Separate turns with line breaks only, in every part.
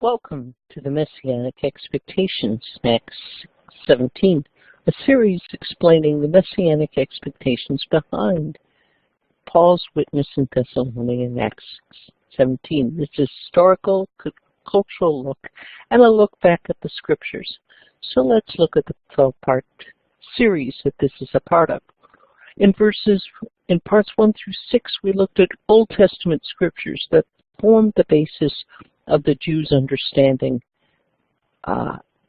Welcome to the Messianic Expectations, Acts 17, a series explaining the Messianic expectations behind Paul's witness in Thessalonians in Acts 17. This is historical, cultural look, and a look back at the Scriptures. So let's look at the 12-part series that this is a part of. In parts 1 through 6, we looked at Old Testament Scriptures that formed the basis of the Jews' understanding,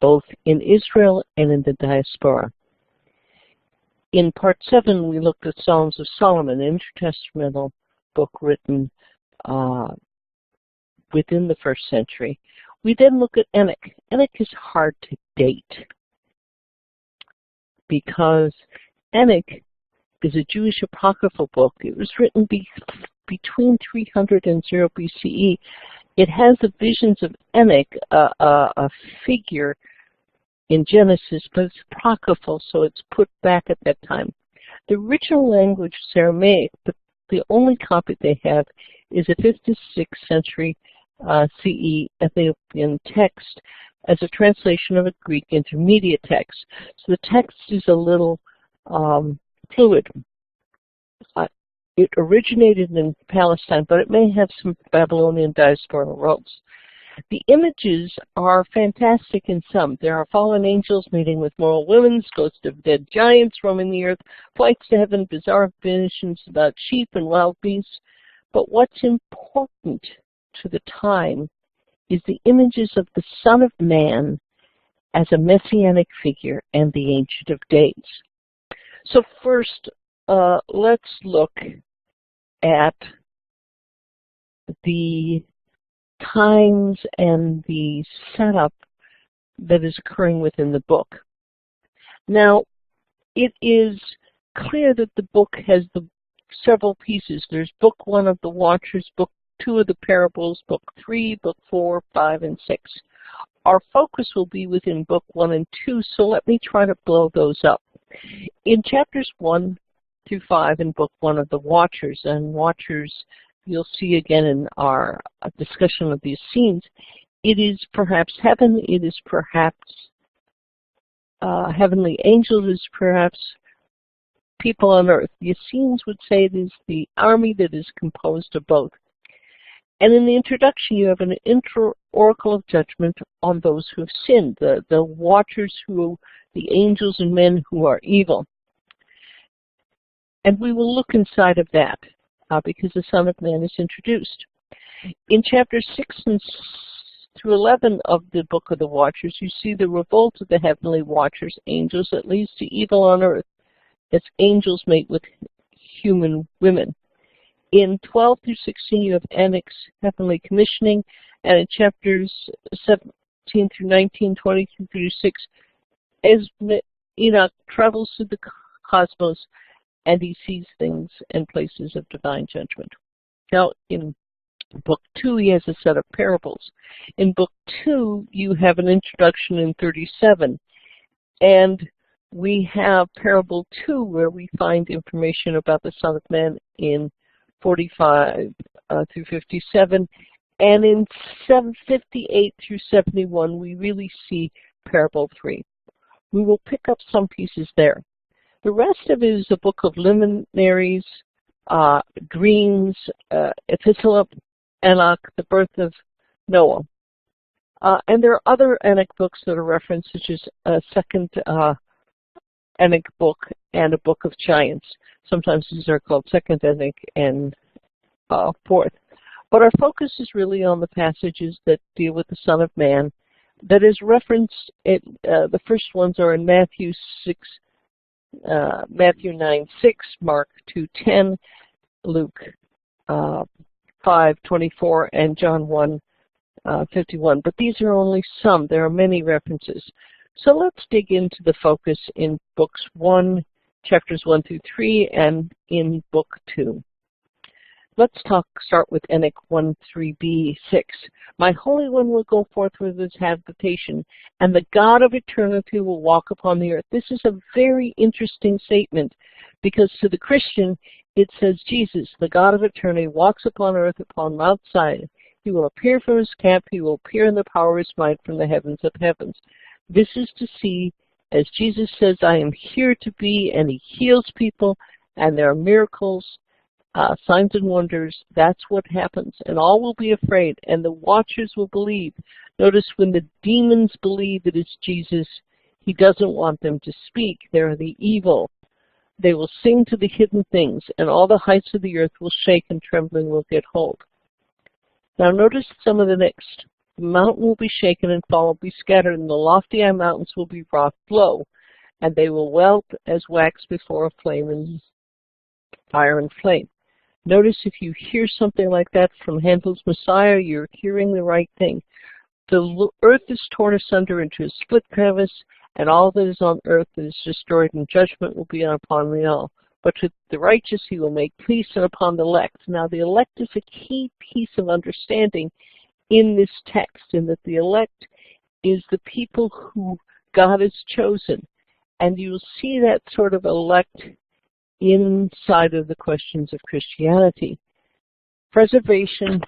both in Israel and in the diaspora. In part 7, we looked at Songs of Solomon, an intertestamental book written within the first century. We then look at Enoch. Enoch is hard to date because Enoch is a Jewish apocryphal book. It was written between 300 and 0 BCE. It has the visions of Enoch, a figure in Genesis, but it's apocryphal, so it's put back at that time. The original language is Aramaic, but the only copy they have is a 5th to 6th century CE Ethiopian text as a translation of a Greek intermediate text. So the text is a little fluid. It originated in Palestine, but it may have some Babylonian diasporal roots. The images are fantastic in some. There are fallen angels meeting with moral women, ghosts of dead giants roaming the earth, flights to heaven, bizarre visions about sheep and wild beasts. But what's important to the time is the images of the Son of Man as a messianic figure and the Ancient of Days. So first, let's look at the times and the setup that is occurring within the book. Now, it is clear that the book has several pieces. There's book 1 of the Watchers, book 2 of the Parables, book 3, book 4, 5, and 6. Our focus will be within book 1 and 2, so let me try to blow those up. In chapters 1 through 5 in book 1 of the Watchers, and Watchers you'll see again in our discussion of these scenes, it is perhaps heaven, it is perhaps heavenly angels, it is perhaps people on earth. The Essenes would say it is the army that is composed of both. And in the introduction, you have an oracle of judgment on those who have sinned, the watchers, the angels and men who are evil. And we will look inside of that because the Son of Man is introduced. In chapters 6 through 11 of the Book of the Watchers, you see the revolt of the heavenly watchers, angels, that leads to evil on earth as angels mate with human women. In 12 through 16, you have Enoch's heavenly commissioning, and in chapters 17 through 19, 20 through 36, as Enoch travels through the cosmos, and he sees things and places of divine judgment. Now, in book 2, he has a set of parables. In book 2, you have an introduction in 37, and we have parable 2, where we find information about the Son of Man in 45 through 57, and in 58 through 71, we really see parable 3. We will pick up some pieces there. The rest of it is a book of luminaries, dreams, Epistle of Enoch, the birth of Noah. And there are other Enoch books that are referenced, such as a second Enoch book and a book of giants. Sometimes these are called second Enoch and fourth. But our focus is really on the passages that deal with the Son of Man. That is referenced, the first ones are in Matthew 9:6, Mark 2:10, Luke 5:24, and John 1:51. But these are only some. There are many references. So let's dig into the focus in books 1, chapters 1 through 3, and in book 2. Let's start with Enoch 1:3b:6. My Holy One will go forth with his habitation, and the God of eternity will walk upon the earth. This is a very interesting statement, because to the Christian, it says Jesus, the God of eternity, walks upon earth upon Mount Sinai. He will appear from his camp. He will appear in the power of his might from the heavens of heavens. This is to see, as Jesus says, I am here to be, and he heals people, and there are miracles, signs and wonders. That's what happens. And all will be afraid, and the watchers will believe. Notice when the demons believe it is Jesus, he doesn't want them to speak. They're the evil. They will sing to the hidden things, and all the heights of the earth will shake, and trembling will get hold. Now notice some of the next. The mountain will be shaken, and fall will be scattered, and the lofty high mountains will be brought low, and they will melt as wax before a flame and fire and flame. Notice if you hear something like that from Handel's Messiah, you're hearing the right thing. The earth is torn asunder into a split crevice, and all that is on earth that is destroyed, and judgment will be upon the all. But to the righteous he will make peace, and upon the elect. Now the elect is a key piece of understanding in this text, in that the elect is the people who God has chosen. And you'll see that sort of elect inside of the questions of Christianity. Preservation,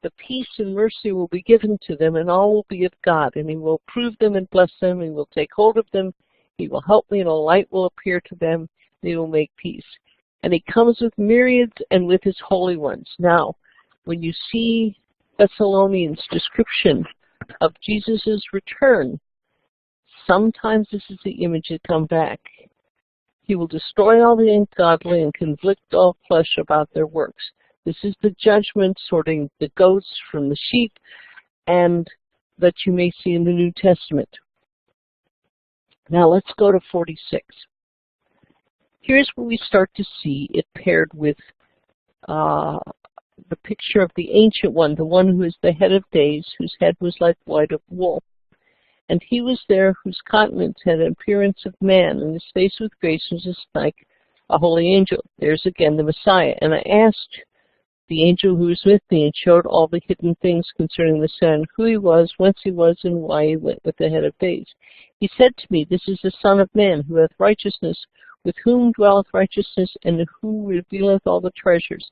the peace and mercy will be given to them, and all will be of God, and he will approve them and bless them. He will take hold of them. He will help me, and a light will appear to them. And he will make peace. And he comes with myriads and with his holy ones. Now, when you see Thessalonians' description of Jesus' return, sometimes this is the image that comes back. He will destroy all the ungodly and convict all flesh about their works. This is the judgment, sorting the goats from the sheep, and that you may see in the New Testament. Now let's go to 46. Here's where we start to see it paired with the picture of the Ancient One, the one who is the head of days, whose head was like white of wool. And he was there whose countenance had an appearance of man, and his face with grace was just like a holy angel. There's again the Messiah. And I asked the angel who was with me, and showed all the hidden things concerning the Son, who he was, whence he was, and why he went with the head of days. He said to me, this is the Son of Man, who hath righteousness, with whom dwelleth righteousness, and who revealeth all the treasures.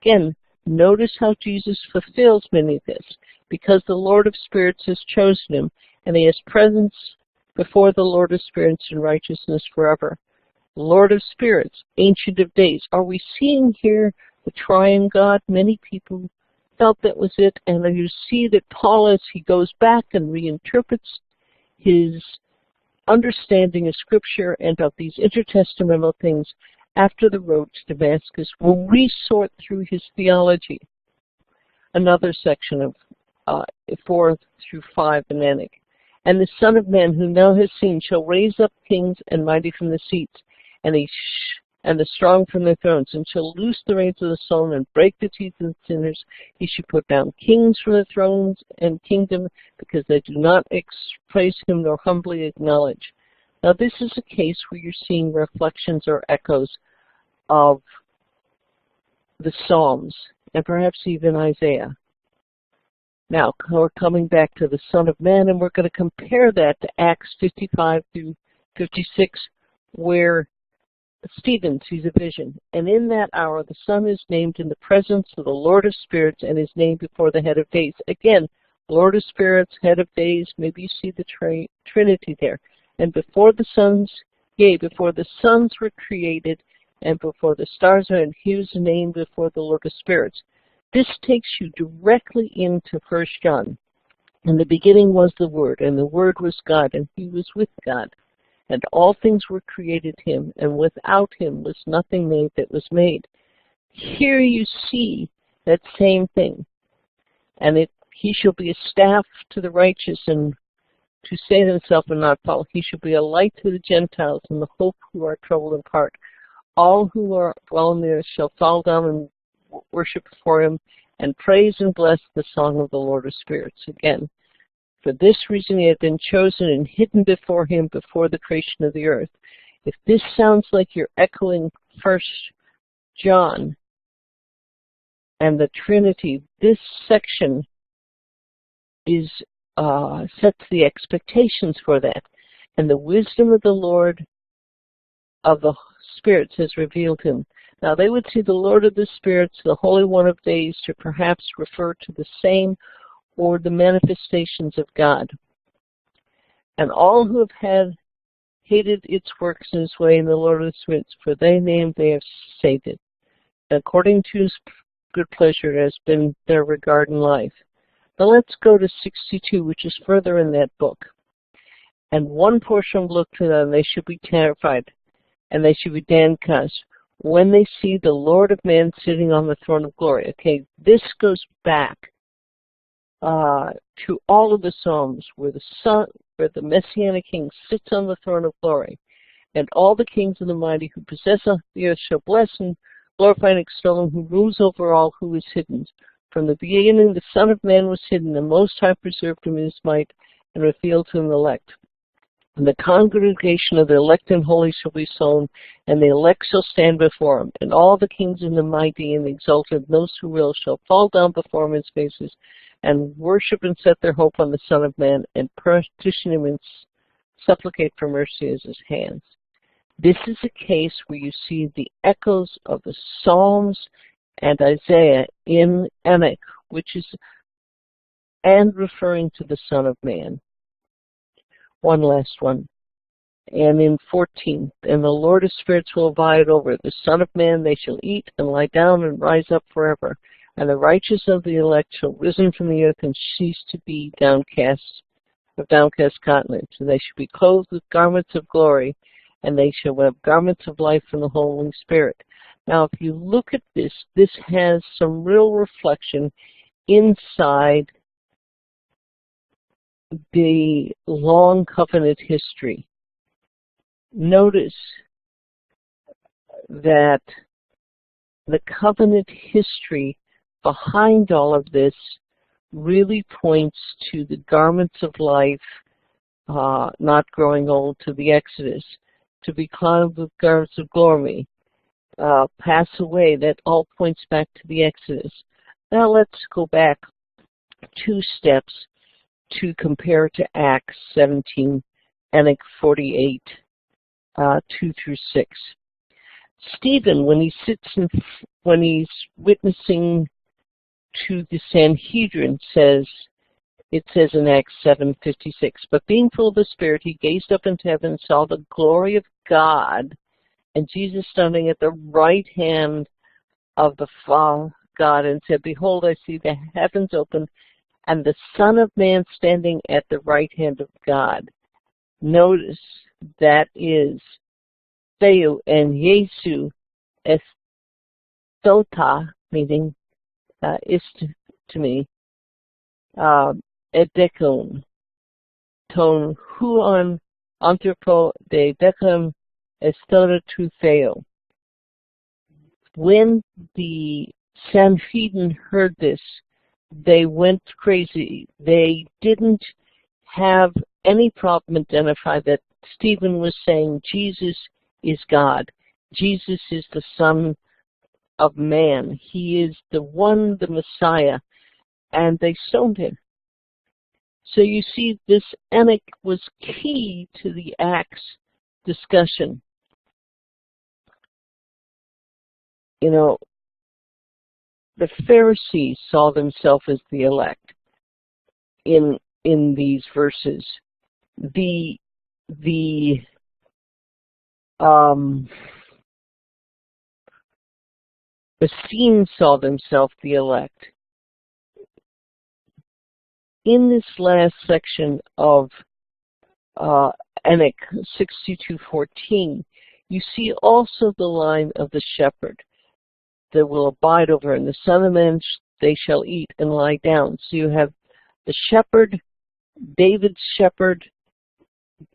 Again, notice how Jesus fulfills many of this, because the Lord of spirits has chosen him, and he has presence before the Lord of spirits in righteousness forever. Lord of spirits, Ancient of days. Are we seeing here the triune God? Many people felt that was it, and you see that Paul, as he goes back and reinterprets his understanding of Scripture and of these intertestamental things after the road to Damascus, will resort through his theology. Another section of 4 through 5 in Enoch. And the Son of Man, whom thou hast seen, shall raise up kings and mighty from the seats, and the strong from their thrones, and shall loose the reins of the sullen, and break the teeth of the sinners. He shall put down kings from the thrones and kingdom, because they do not praise him nor humbly acknowledge. Now this is a case where you're seeing reflections or echoes of the Psalms, and perhaps even Isaiah. Now, we're coming back to the Son of Man, and we're going to compare that to Acts 55 through 56, where Stephen sees a vision. And in that hour, the Son is named in the presence of the Lord of spirits, and is named before the head of days. Again, Lord of spirits, head of days, maybe you see the Trinity there. And before the sons, before the sons were created, and before the stars were, and he was named before the Lord of spirits. This takes you directly into 1 John. In the beginning was the Word, and the Word was God, and he was with God. And all things were created him, and without him was nothing made that was made. Here you see that same thing. And he shall be a staff to the righteous, and to save himself and not fall. He shall be a light to the Gentiles, and the hope who are troubled in heart. All who are dwell in the earth shall fall down and worship before him, and praise and bless the song of the Lord of spirits. Again, for this reason he had been chosen and hidden before him before the creation of the earth. If this sounds like you're echoing 1 John and the Trinity, this section is sets the expectations for that. And the wisdom of the Lord of the spirits has revealed him. Now they would see the Lord of the Spirits, the Holy One of Days, to perhaps refer to the same or the manifestations of God. And all who have hated its works in his way in the Lord of the Spirits, for thy name they have sated. According to his good pleasure has been their regard in life. Now let's go to 62, which is further in that book. And one portion look to them, they should be terrified, and they should be downcast when they see the Lord of Man sitting on the throne of glory. Okay, this goes back to all of the Psalms where the Messianic King sits on the throne of glory, and all the kings of the mighty who possess the earth shall bless and glorify and extol him who rules over all, who is hidden. From the beginning the Son of Man was hidden, the Most High preserved him in his might, and revealed to him the elect. And the congregation of the elect and holy shall be sown, and the elect shall stand before him. And all the kings and the mighty and the exalted, and those who will, shall fall down before him in his faces, and worship and set their hope on the Son of Man, and petition him and supplicate for mercy as his hands. This is a case where you see the echoes of the Psalms and Isaiah in Enoch, and referring to the Son of Man. One last one. And in 14, and the Lord of Spirits will abide over the Son of Man, they shall eat and lie down and rise up forever. And the righteous of the elect shall risen from the earth and cease to be downcast countenance. And they shall be clothed with garments of glory, and they shall have garments of life from the Holy Spirit. Now, if you look at this, this has some real reflection inside the long covenant history. Notice that the covenant history behind all of this really points to the garments of life not growing old, to the Exodus, to be clothed with garments of glory, pass away. That all points back to the Exodus. Now let's go back 2 steps to compare to Acts 17, Enoch 48, 2 through 6. Stephen, when he's witnessing to the Sanhedrin, it says in Acts 7:56, but being full of the Spirit, he gazed up into heaven and saw the glory of God, and Jesus standing at the right hand of the God, and said, behold, I see the heavens open, and the Son of Man standing at the right hand of God. Notice that is Theo and Jesu estota, meaning to me, edekon, ton huon anthropo de decum estota tu Theo. When the Sanhedrin heard this, they went crazy. They didn't have any problem identify that Stephen was saying Jesus is God. Jesus is the Son of Man. He is the one, the Messiah, and they stoned him. So you see, this Enoch was key to the Acts discussion. You know, the Pharisees saw themselves as the elect in these verses. The Essenes saw themselves the elect. In this last section of Enoch 62:14, you see also the line of the shepherd that will abide over, and the Son of Man they shall eat and lie down. So you have the shepherd, David's shepherd,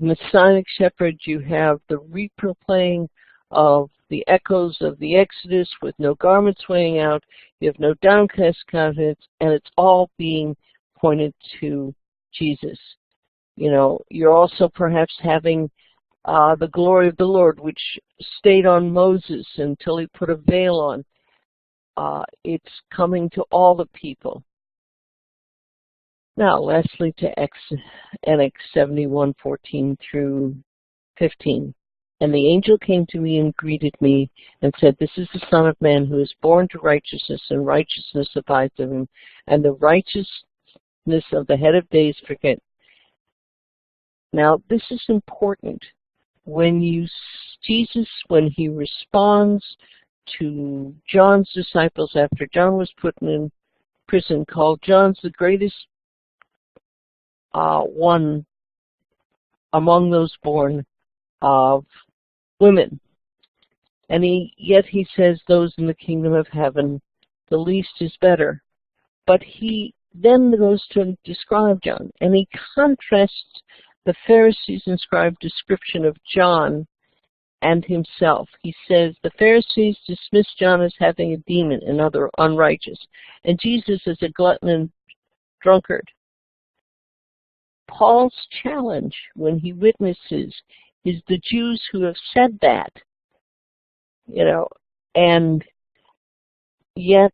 Messianic shepherd. You have the replaying of the echoes of the Exodus with no garments swaying out. You have no downcast countenance, and it's all being pointed to Jesus. You know, you're also perhaps having the glory of the Lord, which stayed on Moses until he put a veil on. It's coming to all the people. Now, lastly, to Enoch 71:14 through 15. And the angel came to me and greeted me and said, "This is the Son of Man who is born to righteousness, and righteousness abides in him, and the righteousness of the head of days forget." Now, this is important. When Jesus, when he responds to John's disciples after John was put in prison, called John's the greatest one among those born of women. And yet he says, those in the kingdom of heaven, the least is better. But he then goes to describe John, and he contrasts the Pharisees' and scribes' description of John and himself. He says, the Pharisees dismissed John as having a demon and other unrighteous, and Jesus as a glutton and drunkard. Paul's challenge when he witnesses is the Jews who have said that, and yet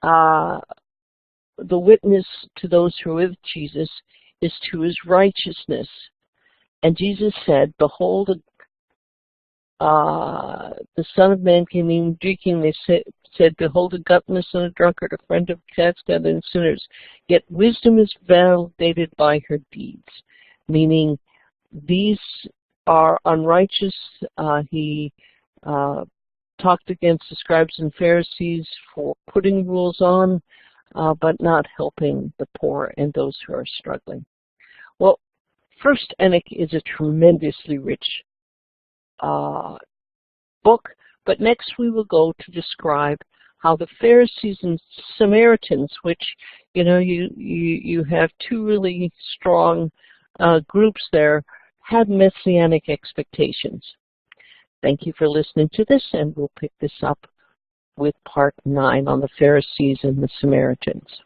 the witness to those who are with Jesus is to his righteousness. And Jesus said, "Behold, the Son of Man came in drinking." They said, "Behold, a gluttonous and a drunkard, a friend of tax gatherers and sinners. Yet wisdom is validated by her deeds," meaning these are unrighteous. He talked against the scribes and Pharisees for putting rules on, but not helping the poor and those who are struggling. Well, First Enoch is a tremendously rich book, but next we will go to describe how the Pharisees and Samaritans, which, you have two really strong groups there, had Messianic expectations. Thank you for listening to this, and we'll pick this up with part 9 on the Pharisees and the Samaritans.